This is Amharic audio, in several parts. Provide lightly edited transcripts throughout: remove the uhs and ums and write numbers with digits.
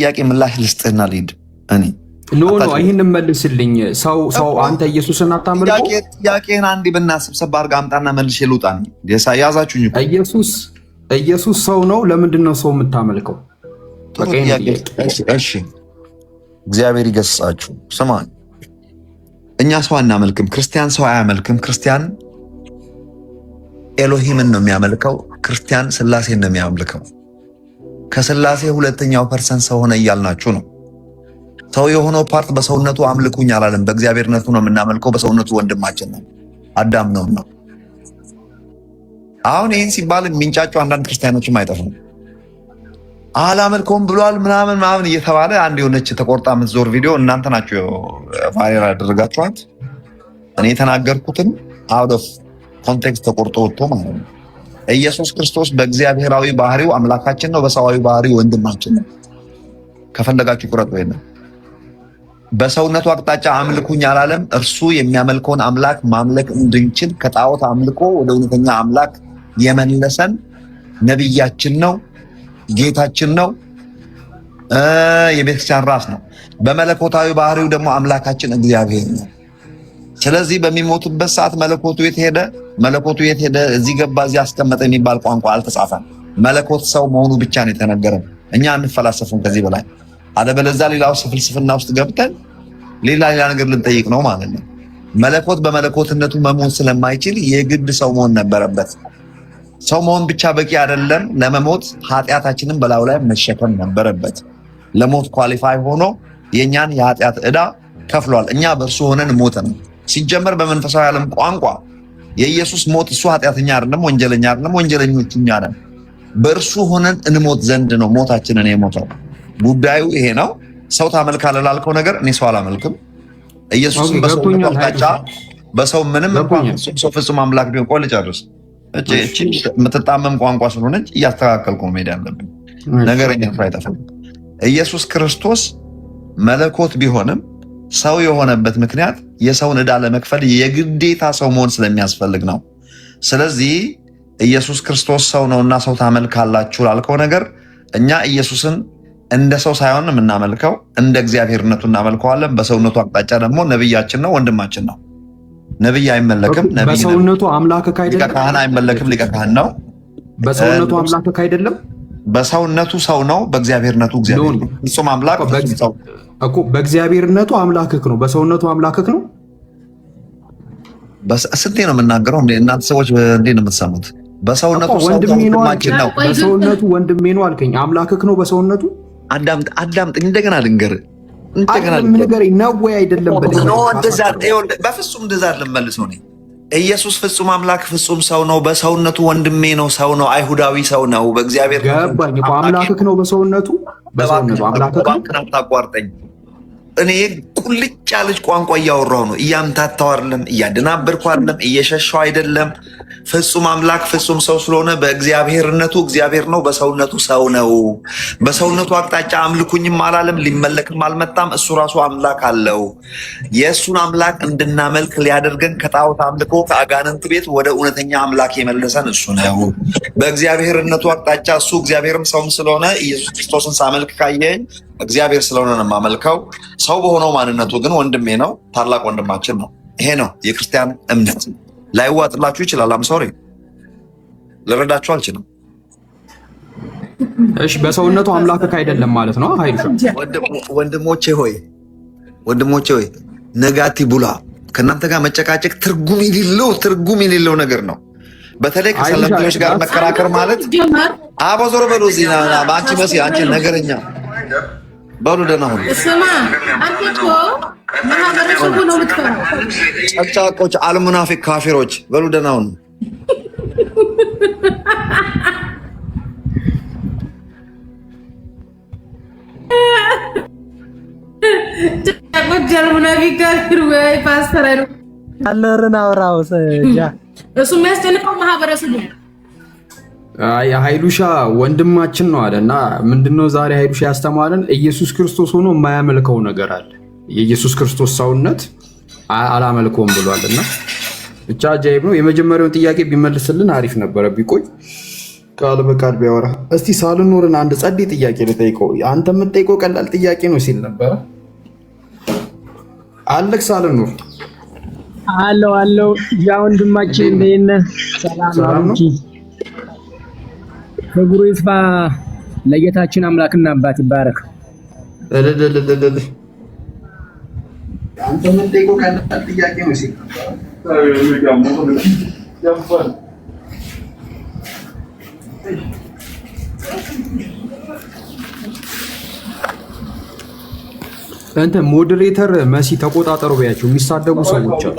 ጥያቄ ምላሽ ልስጥህና ልሂድ እኔ ኖ ይሄን መልስልኝ። ሰው አንተ ኢየሱስን አታመልከው? ጥያቄን አንዴ ብናስብሰብ አድርገህ አምጣና መልሼ ልውጣ። ያዛችሁኝ እኮ ኢየሱስ ሰው ነው። ለምንድን ነው ሰው የምታመልከው? እሺ እግዚአብሔር ይገስጻችሁ። ስማ እኛ ሰው አናመልክም። ክርስቲያን ሰው አያመልክም። ክርስቲያን ኤሎሂምን ነው የሚያመልከው። ክርስቲያን ስላሴን ነው የሚያመልከው። ከስላሴ ሁለተኛው ፐርሰንት ሰው ሆነ እያልናችሁ ነው። ሰው የሆነው ፓርት በሰውነቱ አምልኩኝ አላለም። በእግዚአብሔርነቱ ነው የምናመልከው። በሰውነቱ ወንድማችን ነው አዳም ነው። አሁን ይህን ሲባል የሚንጫጩ አንዳንድ ክርስቲያኖችም አይጠፉም። አላመልከውም ብሏል ምናምን እየተባለ አንድ የሆነች ተቆርጣ የምትዞር ቪዲዮ እናንተ ናችሁ ቫይራል ያደረጋችኋት። እኔ የተናገርኩትን አውት ኦፍ ኮንቴክስት ተቆርጦ ወጥቶ ማለት ነው። ኢየሱስ ክርስቶስ በእግዚአብሔራዊ ባህሪው አምላካችን ነው፣ በሰዋዊ ባህሪው ወንድማችን ነው። ከፈለጋችሁ ቁረጥ ወይ ነው። በሰውነቱ አቅጣጫ አምልኩኝ አላለም። እርሱ የሚያመልከውን አምላክ ማምለክ እንድንችል ከጣዖት አምልኮ ወደ እውነተኛ አምላክ የመለሰን ነብያችን ነው፣ ጌታችን ነው፣ የቤተክርስቲያን ራስ ነው። በመለኮታዊ ባህሪው ደግሞ አምላካችን እግዚአብሔር ነው። ስለዚህ በሚሞቱበት ሰዓት መለኮቱ የት ሄደ? እዚህ ገባ፣ እዚህ አስቀመጠ የሚባል ቋንቋ አልተጻፈም። መለኮት ሰው መሆኑ ብቻ ነው የተነገረን። እኛ እንፈላሰፍም ከዚህ በላይ አለበለዚያ ሌላው ፍልስፍና ውስጥ ገብተን ሌላ ነገር ልንጠይቅ ነው ማለት ነው። መለኮት በመለኮትነቱ መሞት ስለማይችል የግድ ሰው መሆን ነበረበት። ሰው መሆን ብቻ በቂ አይደለም። ለመሞት ኃጢአታችንን በላዩ ላይ መሸከም ነበረበት። ለሞት ኳሊፋይ ሆኖ የኛን የኃጢአት ዕዳ ከፍሏል። እኛ በእርሱ ሆነን ሞተን። ሲጀመር በመንፈሳዊ ዓለም ቋንቋ የኢየሱስ ሞት እሱ ኃጢአተኛ አይደለም፣ ወንጀለኛ አይደለም፣ ወንጀለኞች እኛ ነን። በእርሱ ሆነን እንሞት ዘንድ ነው ሞታችንን የሞተው። ጉዳዩ ይሄ ነው። ሰው ታመልካለህ ላልከው ነገር እኔ ሰው አላመልክም። ኢየሱስን በሰው አቅጣጫ በሰው ምንም እንኳን ሰው ፍጹም አምላክ ቢሆን ቆይ ልጨርስ። እቺ የምትጣመም ቋንቋ ስለሆነች እያስተካከልኩ ነው መሄድ ያለብኝ። ነገረኛ አይጠፋም። ኢየሱስ ክርስቶስ መለኮት ቢሆንም ሰው የሆነበት ምክንያት የሰውን ዕዳ ለመክፈል የግዴታ ሰው መሆን ስለሚያስፈልግ ነው። ስለዚህ ኢየሱስ ክርስቶስ ሰው ነውና ሰው ታመልካላችሁ ላልከው ነገር እኛ ኢየሱስን እንደ ሰው ሳይሆን የምናመልከው እንደ እግዚአብሔርነቱ እናመልከዋለን። በሰውነቱ አቅጣጫ ደግሞ ነብያችን ነው፣ ወንድማችን ነው። ነብይ አይመለክም። በሰውነቱ አምላክ አይደለም። ሊቀ ካህን አይመለክም። ሊቀ ካህን ነው። በሰውነቱ አምላክ አይደለም። በሰውነቱ ሰው ነው፣ በእግዚአብሔርነቱ እግዚአብሔር ነው። ፍጹም አምላክ እኮ በእግዚአብሔርነቱ አምላክክ ነው፣ በሰውነቱ አምላክክ ነው። ስንቴ ነው የምናገረው? እናንተ ሰዎች እንዴት ነው የምትሰሙት? በሰውነቱ ወንድማችን ነው። በሰውነቱ ወንድሜ ነው አልከኝ። አምላክክ ነው በሰውነቱ። አዳምጥ እንደገና ልንገርህ ንገረኝ ነው ወይ አይደለም? በፍጹም እንደዛ አይደለም። መልሰው ነው ኢየሱስ ፍጹም አምላክ ፍጹም ሰው ነው። በሰውነቱ ወንድሜ ነው፣ ሰው ነው፣ አይሁዳዊ ሰው ነው። በእግዚአብሔር ገባኝ እኮ አምላክክ ነው በሰውነቱ አምላክክ ነው። አታቋርጠኝ። እኔ ቁልጭ ያለች ቋንቋ እያወራሁ ነው። እያምታታው አይደለም፣ እያደናበርኩ አይደለም፣ እየሸሻው አይደለም። ፍጹም አምላክ ፍጹም ሰው ስለሆነ በእግዚአብሔርነቱ እግዚአብሔር ነው፣ በሰውነቱ ሰው ነው። በሰውነቱ አቅጣጫ አምልኩኝም አላለም፣ ሊመለክም አልመጣም። እሱ ራሱ አምላክ አለው። የእሱን አምላክ እንድናመልክ ሊያደርገን ከጣዖት አምልኮ ከአጋንንት ቤት ወደ እውነተኛ አምላክ የመለሰን እሱ ነው። በእግዚአብሔርነቱ አቅጣጫ እሱ እግዚአብሔርም ሰውም ስለሆነ ኢየሱስ ክርስቶስን ሳመልክ ካየኝ እግዚአብሔር ስለሆነ ነው የማመልከው። ሰው በሆነው ማንነቱ ግን ወንድሜ ነው፣ ታላቅ ወንድማችን ነው። ይሄ ነው የክርስቲያን እምነት። ላይዋጥላችሁ ይችላል። አም ሶሪ ልረዳችሁ አልችልም። እሺ በሰውነቱ አምላክክ አይደለም ማለት ነው። ኃይሉሻ ወንድሞቼ ሆይ ነጋቲ ቡላ ከእናንተ ጋር መጨቃጨቅ ትርጉም የሌለው ነገር ነው። በተለይ ከሰለምተኞች ጋር መከራከር ማለት አቦዞር በሉ ዚና አንቺ መሲ አንቺ ነገረኛ በሉ ደህና ሁኑ። ስማ አንተ እኮ ማህበረሰቡ ነው የምትፈራው። ጨቅጫቆች አልሙናፊቅ ካፊሮች በሉ ደህና ሁኑ። ጨቅጫቆች አልሙናፊቅ ካፊር ወይ ፓስተር አይደል? አለርና አውራው ሰጃ እሱ የሚያስጨንቀው ማህበረሰቡ ነው። ኃይሉሻ ወንድማችን ነው አለና ምንድነው ዛሬ ኃይሉሻ ያስተማረን? ኢየሱስ ክርስቶስ ሆኖ የማያመልከው ነገር አለ። የኢየሱስ ክርስቶስ ሰውነት አላመልከውም ብሏልና ብቻ አጃይብ ነው። የመጀመሪያውን ጥያቄ ቢመልስልን አሪፍ ነበረ ቢቆይ። ቃል በቃል ቢያወራ እስቲ ሳልኖርን አንድ ጸዴ ጥያቄ ልጠይቀው። አንተ የምትጠይቀው ቀላል ጥያቄ ነው ሲል ነበረ። አለክ ሳልኖር አለው ያ ወንድማችን እንደነ ሰላም ነው። ክብሩ ይስፋ ለጌታችን አምላክና አባት ይባረክ። አንተ የምትጠይቀው ቀላል ጥያቄ ነው ሲል አንተ ሞዴሬተር መሲ ተቆጣጠሩ በያቸው። የሚሳደቡ ሰዎች አሉ።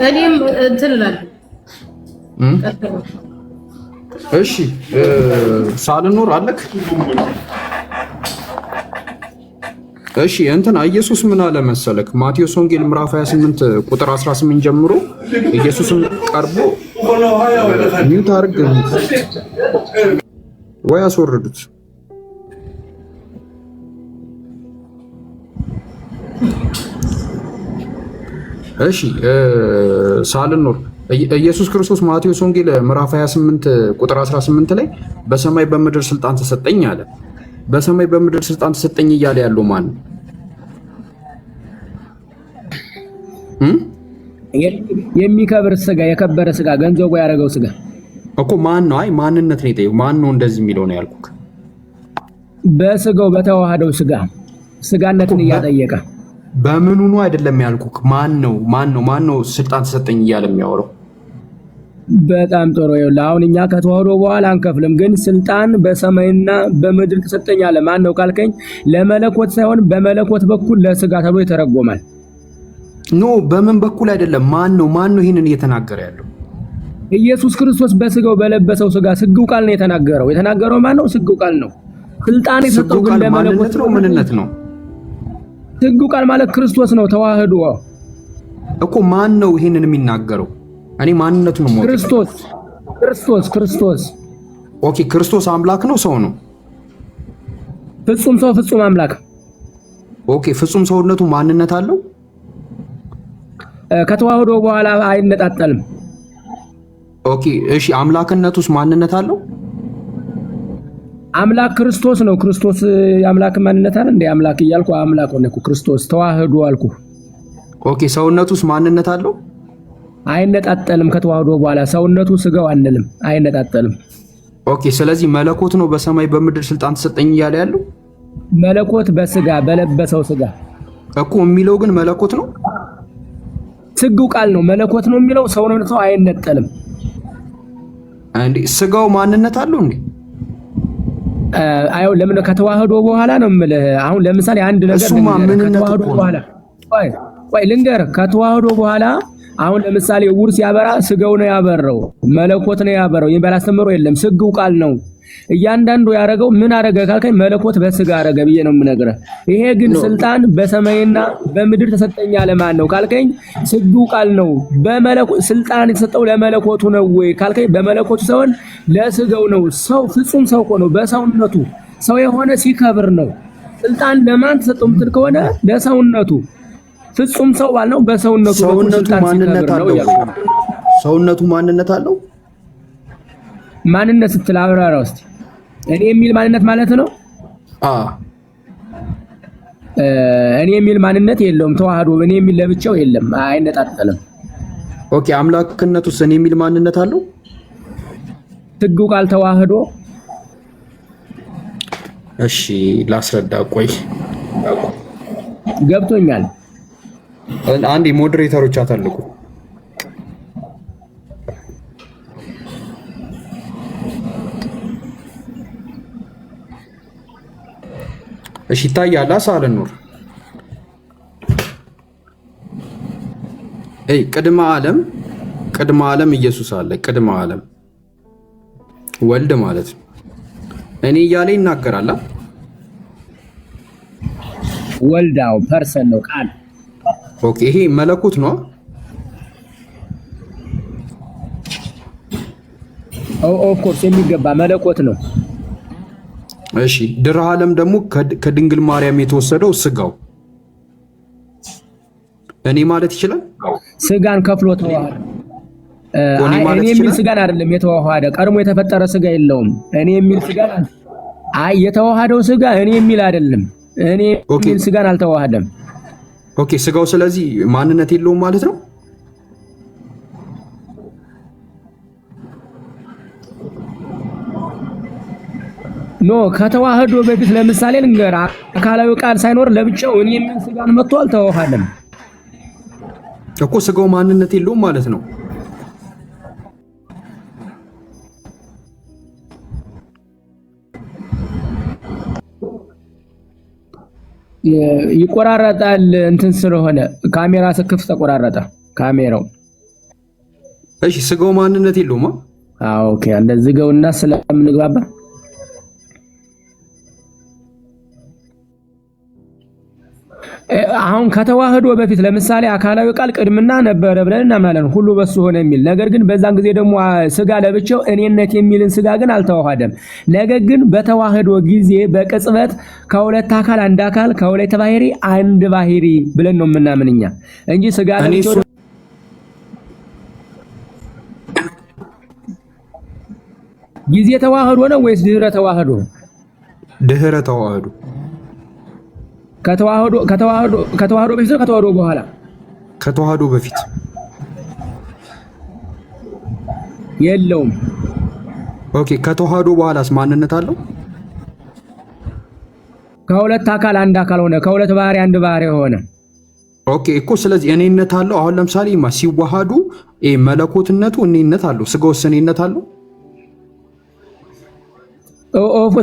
እኔም እንትን እላለሁ። እሺ ሳልኖር አለክ። እሺ እንትና ኢየሱስ ምን አለ መሰለክ? ማቴዎስ ወንጌል ምዕራፍ 28 ቁጥር 18 ጀምሮ ኢየሱስም ቀርቦ ሚውት አርግ ወይ አስወርዱት። እሺ ሳልኖር ኢየሱስ ክርስቶስ ማቴዎስ ወንጌል ምዕራፍ 28 ቁጥር 18 ላይ በሰማይ በምድር ስልጣን ተሰጠኝ አለ። በሰማይ በምድር ስልጣን ተሰጠኝ እያለ ያለው ማን ነው? የሚከብር ስጋ የከበረ ስጋ ገንዘቡ ያደረገው ስጋ እኮ ማን ነው? አይ ማንነት ነው የጠየው። ማን ነው እንደዚህ የሚለው ነው ያልኩክ። በስጋው በተዋህደው ስጋነትን እያጠየቀ በምኑ ነው አይደለም ያልኩክ። ማን ነው ስልጣን ተሰጠኝ እያለ የሚያወራው? በጣም ጥሩ። ይኸውልህ አሁን እኛ ከተዋህዶ በኋላ አንከፍልም፣ ግን ስልጣን በሰማይና በምድር ተሰጠኝ አለ። ማን ነው ካልከኝ ለመለኮት ሳይሆን በመለኮት በኩል ለስጋ ተብሎ ይተረጎማል። ኖ በምን በኩል አይደለም። ማን ነው ይሄንን እየተናገረ ያለው? ኢየሱስ ክርስቶስ በስጋው በለበሰው ስጋ ስግው ቃል ነው የተናገረው። የተናገረው ማን ነው? ስግው ቃል ነው። ስልጣን የሰጠው ግን ለመለኮት ነው። ምንነት ነው? ስግው ቃል ማለት ክርስቶስ ነው። ተዋህዶ እኮ ማን ነው ይሄንን የሚናገረው? እኔ ማንነቱ ነው ማለት ክርስቶስ። ኦኬ ክርስቶስ አምላክ ነው ሰው ነው? ፍጹም ሰው ፍጹም አምላክ። ኦኬ ፍጹም ሰውነቱ ማንነት አለው? ከተዋህዶ በኋላ አይነጣጠልም። ኦኬ እሺ አምላክነቱስ ማንነት አለው? አምላክ ክርስቶስ ነው። ክርስቶስ የአምላክ ማንነት አለ እንዴ? አምላክ እያልኩ አምላክ ሆነ እኮ ክርስቶስ ተዋህዶ አልኩ። ኦኬ ሰውነቱስ ማንነት አለው? አይነጣጠልም። ከተዋህዶ በኋላ ሰውነቱ ስጋው አንልም፣ አይነጣጠልም። ኦኬ ስለዚህ መለኮት ነው በሰማይ በምድር ስልጣን ተሰጠኝ እያለ ያለው? መለኮት በስጋ በለበሰው ስጋ እኮ የሚለው ግን መለኮት ነው። ስግው ቃል ነው መለኮት ነው የሚለው። ሰውነቱ አይነጠልም እንዴ? ስጋው ማንነት አለው እንዴ? አዩ ለምን ከተዋህዶ በኋላ ነው የምልህ። አሁን ለምሳሌ አንድ ነገር ከተዋህዶ በኋላ ወይ ልንገር፣ ከተዋህዶ በኋላ አሁን ለምሳሌ ውርስ ያበራ ስጋው ነው ያበረው፣ መለኮት ነው ያበረው። ይሄን ባላስተምሮ የለም። ስግው ቃል ነው እያንዳንዱ ያረገው። ምን አረገ ካልከኝ መለኮት በስጋ አረገ ብዬ ነው የምነግርህ። ይሄ ግን ስልጣን በሰማይና በምድር ተሰጠኝ አለ። ማን ነው ካልከኝ ስግው ቃል ነው። በመለኮት ስልጣን የተሰጠው ለመለኮቱ ነው ወይ ካልከኝ በመለኮቱ ሳይሆን ለስጋው ነው። ሰው ፍጹም ሰው ነው። በሰውነቱ ሰው የሆነ ሲከብር ነው። ስልጣን ለማን ተሰጠው ምትል ከሆነ ለሰውነቱ ፍጹም ሰው ባልነው በሰውነቱ ማንነት አለው። ሰውነቱ ማንነት አለው። ማንነት ስትል አብራራው እስቲ። እኔ የሚል ማንነት ማለት ነው። እኔ የሚል ማንነት የለውም። ተዋህዶ እኔ የሚል ለብቻው የለም፣ አይነጣጠልም። ኦኬ አምላክነቱስ እኔ የሚል ማንነት አለው። ስግው ቃል ተዋህዶ። እሺ ላስረዳ። ቆይ ገብቶኛል። አንዴ ሞዴሬተሮች አታልቁ። እሺ ይታያል። ሳልኖር ቅድመ ዓለም ኢየሱስ አለ። ቅድመ ዓለም ወልድ ማለት ነው። እኔ እያለ ይናገራል። ወልዳው ፐርሰን ነው ቃል። ኦኬ ይሄ መለኮት ነው። ኦፍ ኮርስ የሚገባ መለኮት ነው። እሺ ድህረ ዓለም ደግሞ ከድንግል ማርያም የተወሰደው ስጋው እኔ ማለት ይችላል። ስጋን ከፍሎ ተዋህደ። እኔ የሚል ስጋን አይደለም የተዋሃደ፣ ቀድሞ የተፈጠረ ስጋ የለውም። እኔ የሚል ስጋን የተዋሃደው ስጋ እኔ የሚል አይደለም። እኔ የሚል ስጋን አልተዋሃደም። ኦኬ ስጋው ስለዚህ ማንነት የለውም ማለት ነው። ኖ ከተዋህዶ በፊት ለምሳሌ ልንገር፣ አካላዊ ቃል ሳይኖር ለብቻው እኔ የሚል ስጋን መጥቶ አልተዋሃደም እኮ። ስጋው ማንነት የለውም ማለት ነው። ይቆራረጣል እንትን ስለሆነ ካሜራ ስክፍ ተቆራረጠ ካሜራው። እሺ ስጋው ማንነት የለውም። ኦኬ እንደዚህ ገውና ስለምንግባባ አሁን ከተዋህዶ በፊት ለምሳሌ አካላዊ ቃል ቅድምና ነበረ ብለን እናምናለን፣ ሁሉ በሱ ሆነ የሚል ነገር ግን በዛን ጊዜ ደግሞ ስጋ ለብቻው እኔነት የሚልን ስጋ ግን አልተዋሃደም። ነገር ግን በተዋህዶ ጊዜ በቅጽበት ከሁለት አካል አንድ አካል ከሁለት ባህሪ አንድ ባህሪ ብለን ነው የምናምንኛ እንጂ ስጋ ለብቻው ጊዜ ተዋህዶ ነው ወይስ ድህረ ተዋህዶ? ድህረ ተዋህዶ። ከተዋህዶ በፊት ነው ከተዋህዶ በኋላ? ከተዋህዶ በፊት የለውም። ኦኬ ከተዋህዶ በኋላስ ማንነት አለው? ከሁለት አካል አንድ አካል ሆነ፣ ከሁለት ባህሪ አንድ ባህሪ ሆነ። ኦኬ እኮ ስለዚህ እኔነት አለው። አሁን ለምሳሌ ሲዋሃዱ መለኮትነቱ እኔነት አለው፣ ስጋውስ እኔነት አለው?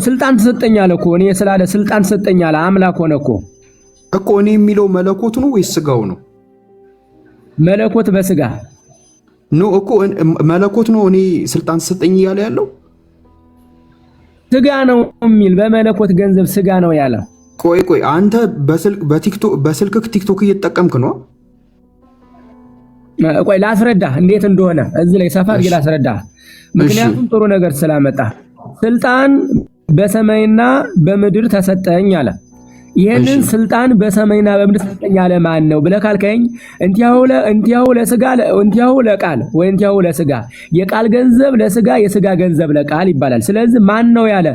ስልጣን ተሰጠኛል እኮ እኔ ስላለ ስልጣን ተሰጠኛል። አምላክ ሆነ እኮ እኔ የሚለው መለኮት ነው ወይስ ስጋው ነው? መለኮት በስጋ ነው እኮ መለኮት ነው እኔ ስልጣን ተሰጠኝ እያለ ያለው ስጋ ነው የሚል በመለኮት ገንዘብ ስጋ ነው ያለው። ቆይ አንተ በስልክ ቲክቶክ እየተጠቀምክ ነው? ቆይ ላስረዳ እንዴት እንደሆነ እዚህ ላይ ሰፋ አድርጌ ላስረዳ። ምክንያቱም ጥሩ ነገር ስላመጣ ስልጣን በሰማይና በምድር ተሰጠኝ አለ። ይሄንን ስልጣን በሰማይና በምድር ተሰጠኝ አለ ማን ነው ብለህ ካልከኝ እንቲያው ለስጋ እንቲያው ለቃል ወይ እንቲያው ለስጋ የቃል ገንዘብ ለስጋ የስጋ ገንዘብ ለቃል ይባላል። ስለዚህ ማን ነው ያለ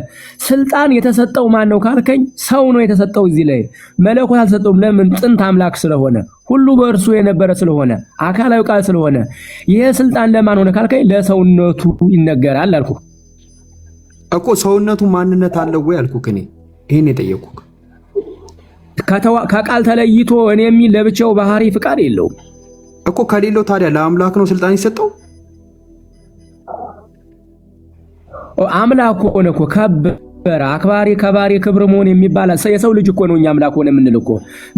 ስልጣን የተሰጠው ማን ነው ካልከኝ ሰው ነው የተሰጠው። እዚህ ላይ መለኮት አልተሰጠውም። ለምን? ጥንት አምላክ ስለሆነ ሁሉ በእርሱ የነበረ ስለሆነ አካላዊ ቃል ስለሆነ ይሄ ስልጣን ለማን ሆነ ካልከኝ ለሰውነቱ ይነገራል አልኩ እኮ። ሰውነቱ ማንነት አለው ወይ አልኩህ። እኔ ይሄን የጠየቅኩህ ከቃል ተለይቶ እኔ የሚል ለብቻው ባህሪ ፍቃድ የለውም እኮ። ከሌለው ታዲያ ለአምላክ ነው ስልጣን ይሰጠው? አምላክ ሆነ እኮ ከበረ አክባሪ ከባሪ ክብር መሆን የሚባል የሰው ልጅ እኮ ነው። እኛ አምላክ ሆነ የምንል እኮ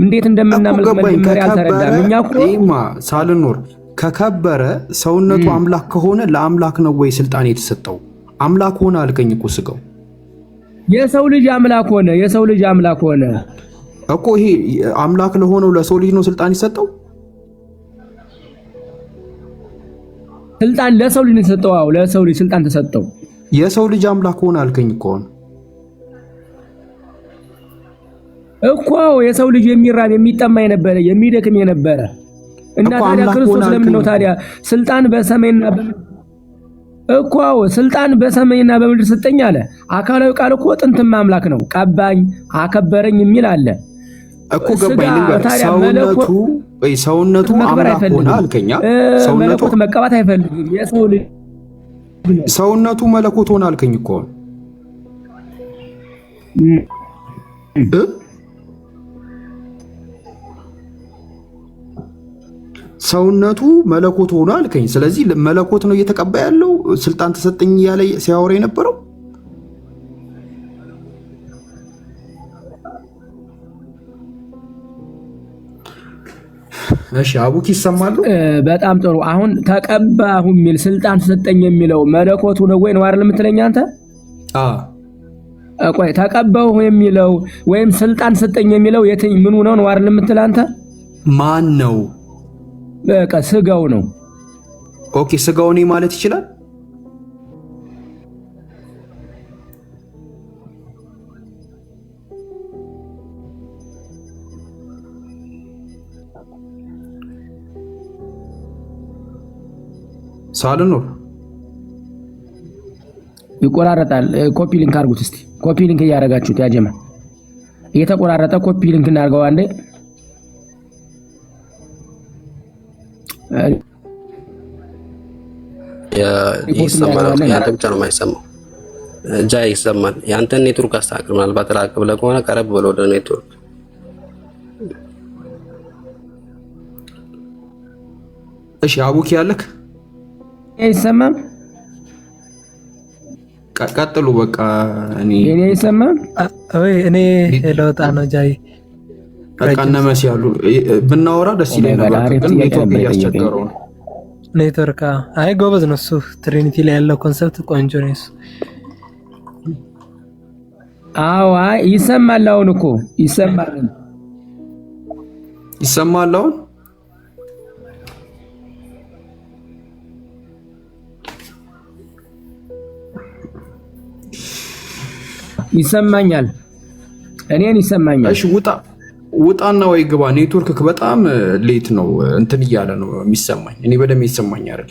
እንዴት እንደምናመልክ መጀመሪያ አልተረዳም። እኛ እኮ ሳልኖር ከከበረ ሰውነቱ አምላክ ከሆነ ለአምላክ ነው ወይ ስልጣን የተሰጠው? አምላክ ሆነ አልከኝ እኮ ስጋው። የሰው ልጅ አምላክ ሆነ፣ የሰው ልጅ አምላክ ሆነ እኮ። ይሄ አምላክ ለሆነው ለሰው ልጅ ነው ስልጣን ይሰጠው? ስልጣን ለሰው ልጅ ተሰጠው። አዎ ለሰው ልጅ ስልጣን ተሰጠው። የሰው ልጅ አምላክ ሆነ አልከኝ እኮ የሰው ልጅ የሚራብ የሚጠማ የነበረ የሚደክም የነበረ እና ታዲያ ክርስቶስ ለምን ነው ታዲያ ስልጣን በሰማይና እኮ ስልጣን በሰማይና በምድር ሰጠኝ አለ። አካላዊ ቃል እኮ ጥንትም አምላክ ነው። ቀባኝ አከበረኝ የሚል አለ እኮ። ገባኝ። ልንገር ሰውነቱ አምላክ ሆነ አልከኛ። መለኮት መቀባት አይፈልግም። የሰው ልጅ ሰውነቱ መለኮት ሆነ አልከኝ እኮ። ሰውነቱ መለኮት ሆኖ አልከኝ። ስለዚህ መለኮት ነው እየተቀባ ያለው ስልጣን ተሰጠኝ እያለ ሲያወራ የነበረው። እሺ አቡኪ ይሰማሉ? በጣም ጥሩ። አሁን ተቀባሁ የሚል ስልጣን ተሰጠኝ የሚለው መለኮቱ ነው ወይ ነው አይደል የምትለኝ አንተ? ቆይ ተቀባሁ የሚለው ወይም ስልጣን ተሰጠኝ የሚለው የትኝ ምኑ ነው አይደል የምትል አንተ? ማን ነው? በቃ ስጋው ነው። ኦኬ ስጋው ነው ማለት ይችላል። ሳልኖር ይቆራረጣል። ኮፒ ሊንክ አድርጉት እስቲ። ኮፒ ሊንክ እያደረጋችሁት ያ ጀማ እየተቆራረጠ ኮፒ ሊንክ እናድርገው አንዴ። ይሰማል። ያንተ ብቻ ነው የማይሰማው። ጃ ይሰማል። ያንተ ኔትወርክ አስተካክል። ምናልባት ራቅ ብለህ ከሆነ ቀረብ ብለህ ወደ ኔትወርክ። እሺ አቡኪ ያለክ አይሰማም? ቀጥሉ በቃ። እኔ አይሰማም ወይ እኔ ለውጣ ነው ጃይ በቃ እነመስ ያሉ ብናወራ ደስ ይለኝ ነበር፣ ግን ኔትወርክ እያስቸገረው ነው። ኔትወርክ አይ ጎበዝ ነው እሱ። ትሪኒቲ ላይ ያለው ኮንሰፕት ቆንጆ ነው እሱ። አዎ ይሰማል። አሁን እኮ ይሰማል። አሁን ይሰማኛል። እኔን ይሰማኛል። እሺ ውጣና ወይ ግባ። ኔትወርክ በጣም ሌት ነው እንትን እያለ ነው የሚሰማኝ። እኔ በደም ይሰማኝ አይደል?